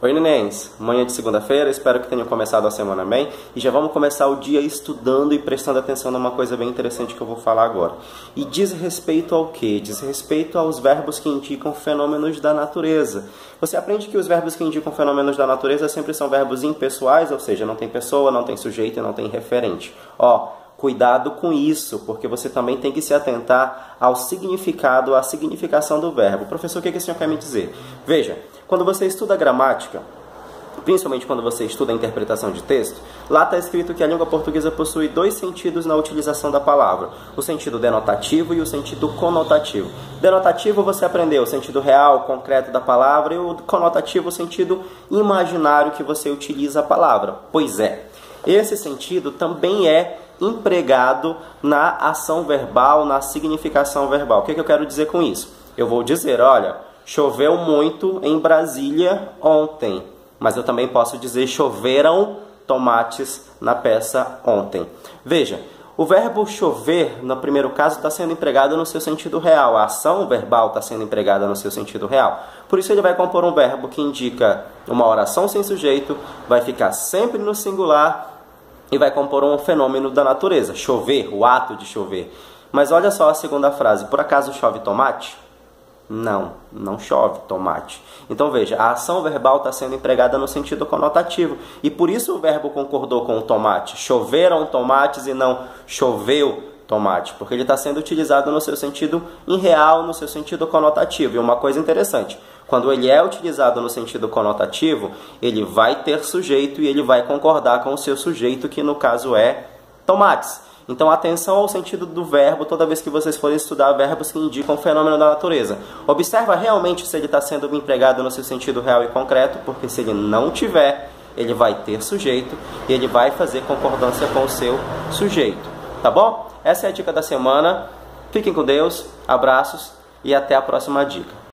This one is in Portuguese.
Oi, nenéns! Manhã de segunda-feira, espero que tenham começado a semana bem. E já vamos começar o dia estudando e prestando atenção numa coisa bem interessante que eu vou falar agora. E diz respeito ao quê? Diz respeito aos verbos que indicam fenômenos da natureza. Você aprende que os verbos que indicam fenômenos da natureza sempre são verbos impessoais, ou seja, não tem pessoa, não tem sujeito e não tem referente. Cuidado com isso, porque você também tem que se atentar ao significado, à significação do verbo. Professor, o que o senhor quer me dizer? Veja, quando você estuda gramática, principalmente quando você estuda a interpretação de texto, lá está escrito que a língua portuguesa possui dois sentidos na utilização da palavra, o sentido denotativo e o sentido conotativo. Denotativo você aprendeu o sentido real, concreto da palavra, e o conotativo o sentido imaginário que você utiliza a palavra. Pois é, esse sentido também é empregado na ação verbal, na significação verbal. O que eu quero dizer com isso? Eu vou dizer, olha, choveu muito em Brasília ontem, mas eu também posso dizer choveram tomates na peça ontem. Veja, o verbo chover, no primeiro caso, está sendo empregado no seu sentido real. A ação verbal está sendo empregada no seu sentido real. Por isso ele vai compor um verbo que indica uma oração sem sujeito, vai ficar sempre no singular e vai compor um fenômeno da natureza, chover, o ato de chover. Mas olha só a segunda frase, por acaso chove tomate? Não, não chove tomate. Então veja, a ação verbal está sendo empregada no sentido conotativo. E por isso o verbo concordou com o tomate. Choveram tomates e não choveu tomate. Porque ele está sendo utilizado no seu sentido irreal, no seu sentido conotativo. E uma coisa interessante, quando ele é utilizado no sentido conotativo, ele vai ter sujeito e ele vai concordar com o seu sujeito, que no caso é tomates. Então, atenção ao sentido do verbo toda vez que vocês forem estudar verbos que indicam fenômeno da natureza. Observa realmente se ele está sendo empregado no seu sentido real e concreto, porque se ele não tiver, ele vai ter sujeito e ele vai fazer concordância com o seu sujeito. Tá bom? Essa é a dica da semana. Fiquem com Deus, abraços e até a próxima dica.